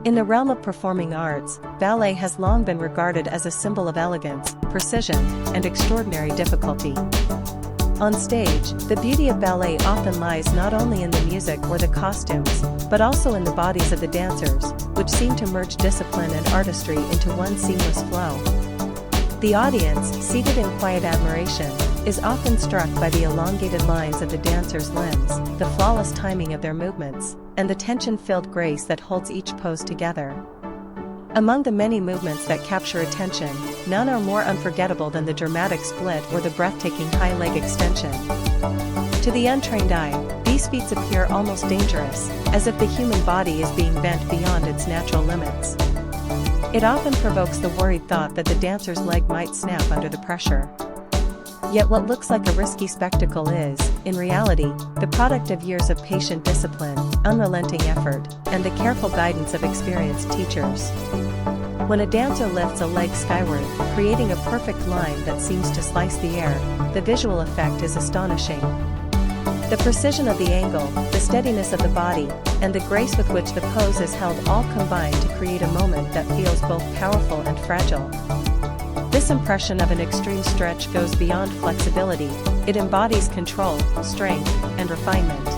In the realm of performing arts, ballet has long been regarded as a symbol of elegance, precision, and extraordinary difficulty. On stage, the beauty of ballet often lies not only in the music or the costumes, but also in the bodies of the dancers, which seem to merge discipline and artistry into one seamless flow. The audience, seated in quiet admiration, is often struck by the elongated lines of the dancers' limbs, the flawless timing of their movements, and the tension-filled grace that holds each pose together. Among the many movements that capture attention, none are more unforgettable than the dramatic split or the breathtaking high leg extension. To the untrained eye, these feats appear almost dangerous, as if the human body is being bent beyond its natural limits. It often provokes the worried thought that the dancer's leg might snap under the pressure. Yet what looks like a risky spectacle is, in reality, the product of years of patient discipline, unrelenting effort, and the careful guidance of experienced teachers. When a dancer lifts a leg skyward, creating a perfect line that seems to slice the air, the visual effect is astonishing. The precision of the angle, the steadiness of the body, and the grace with which the pose is held all combine to create a moment that feels both powerful and fragile. This impression of an extreme stretch goes beyond flexibility, it embodies control, strength, and refinement.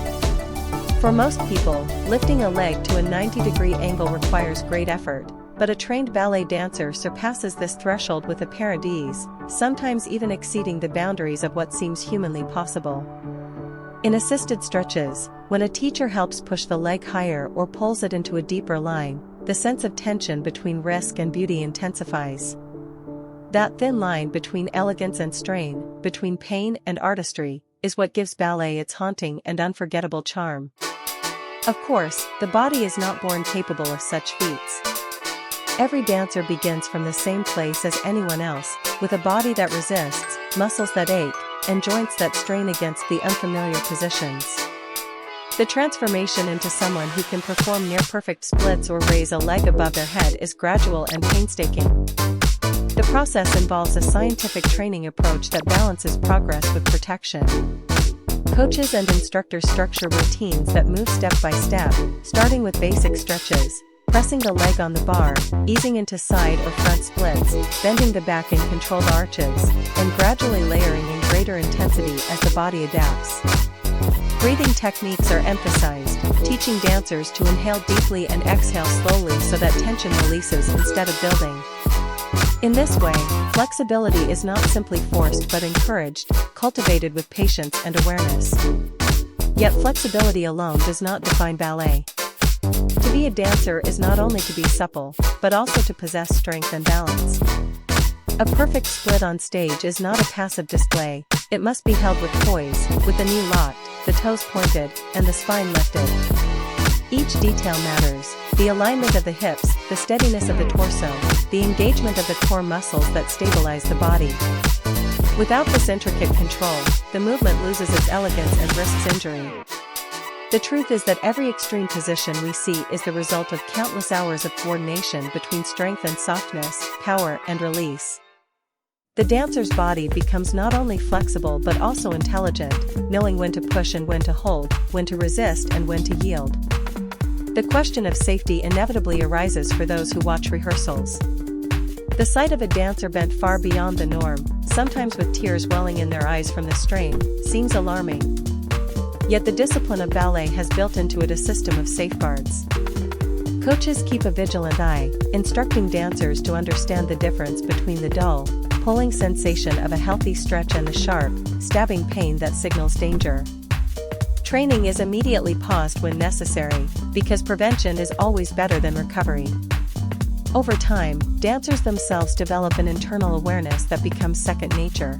For most people, lifting a leg to a 90-degree angle requires great effort, but a trained ballet dancer surpasses this threshold with apparent ease, sometimes even exceeding the boundaries of what seems humanly possible. In assisted stretches, when a teacher helps push the leg higher or pulls it into a deeper line, the sense of tension between risk and beauty intensifies. That thin line between elegance and strain, between pain and artistry, is what gives ballet its haunting and unforgettable charm. Of course, the body is not born capable of such feats. Every dancer begins from the same place as anyone else, with a body that resists, muscles that ache, and joints that strain against the unfamiliar positions. The transformation into someone who can perform near-perfect splits or raise a leg above their head is gradual and painstaking. The process involves a scientific training approach that balances progress with protection. Coaches and instructors structure routines that move step by step, starting with basic stretches, pressing the leg on the bar, easing into side or front splits, bending the back in controlled arches, and gradually layering in greater intensity as the body adapts. Breathing techniques are emphasized, teaching dancers to inhale deeply and exhale slowly so that tension releases instead of building. In this way, flexibility is not simply forced but encouraged, cultivated with patience and awareness. Yet flexibility alone does not define ballet. To be a dancer is not only to be supple, but also to possess strength and balance. A perfect split on stage is not a passive display, it must be held with poise, with the knee locked, the toes pointed, and the spine lifted. Each detail matters: the alignment of the hips, the steadiness of the torso, the engagement of the core muscles that stabilize the body. Without this intricate control, the movement loses its elegance and risks injury. The truth is that every extreme position we see is the result of countless hours of coordination between strength and softness, power and release. The dancer's body becomes not only flexible but also intelligent, knowing when to push and when to hold, when to resist and when to yield. The question of safety inevitably arises for those who watch rehearsals. The sight of a dancer bent far beyond the norm, sometimes with tears welling in their eyes from the strain, seems alarming. Yet the discipline of ballet has built into it a system of safeguards. Coaches keep a vigilant eye, instructing dancers to understand the difference between the dull, pulling sensation of a healthy stretch and the sharp, stabbing pain that signals danger. Training is immediately paused when necessary, because prevention is always better than recovery. Over time, dancers themselves develop an internal awareness that becomes second nature.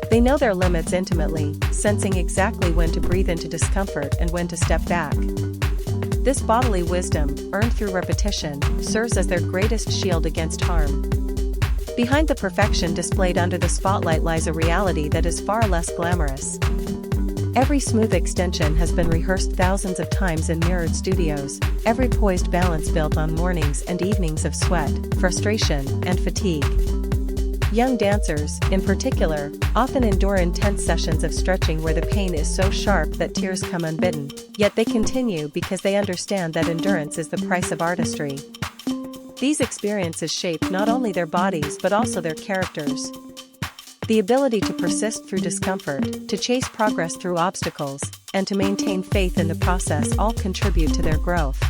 They know their limits intimately, sensing exactly when to breathe into discomfort and when to step back. This bodily wisdom, earned through repetition, serves as their greatest shield against harm. Behind the perfection displayed under the spotlight lies a reality that is far less glamorous. Every smooth extension has been rehearsed thousands of times in mirrored studios, every poised balance built on mornings and evenings of sweat, frustration, and fatigue. Young dancers, in particular, often endure intense sessions of stretching where the pain is so sharp that tears come unbidden, yet they continue because they understand that endurance is the price of artistry. These experiences shape not only their bodies but also their characters. The ability to persist through discomfort, to chase progress through obstacles, and to maintain faith in the process all contribute to their growth.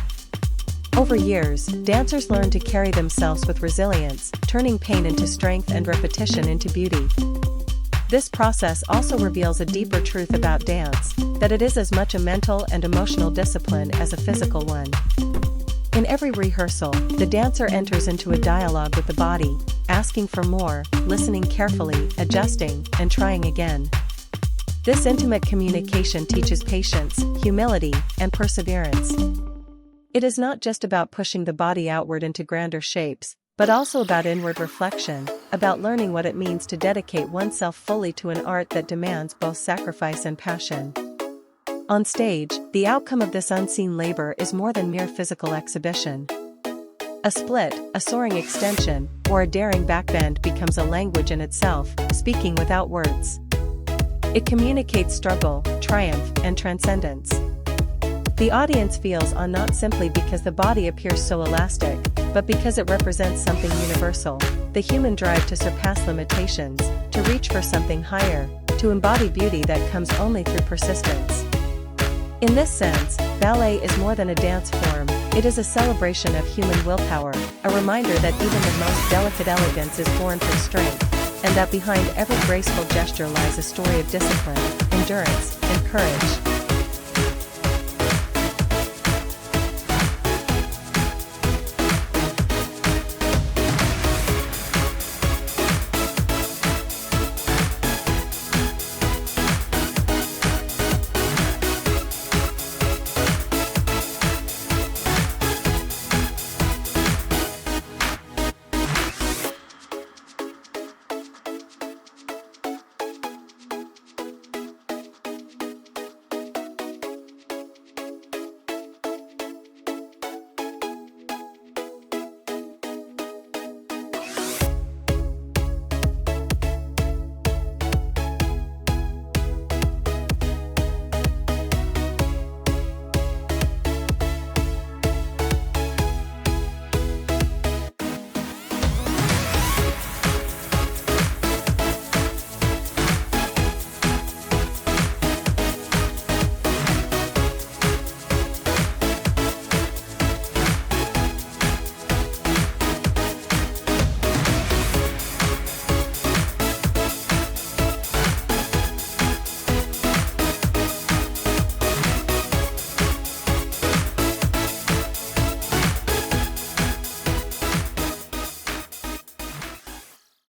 Over years, dancers learn to carry themselves with resilience, turning pain into strength and repetition into beauty. This process also reveals a deeper truth about dance, that it is as much a mental and emotional discipline as a physical one. In every rehearsal, the dancer enters into a dialogue with the body, asking for more, listening carefully, adjusting, and trying again. This intimate communication teaches patience, humility, and perseverance. It is not just about pushing the body outward into grander shapes, but also about inward reflection, about learning what it means to dedicate oneself fully to an art that demands both sacrifice and passion. On stage, the outcome of this unseen labor is more than mere physical exhibition. A split, a soaring extension, or a daring backbend becomes a language in itself, speaking without words. It communicates struggle, triumph, and transcendence. The audience feels awe not simply because the body appears so elastic, but because it represents something universal, the human drive to surpass limitations, to reach for something higher, to embody beauty that comes only through persistence. In this sense, ballet is more than a dance form, it is a celebration of human willpower, a reminder that even the most delicate elegance is born from strength, and that behind every graceful gesture lies a story of discipline, endurance, and courage.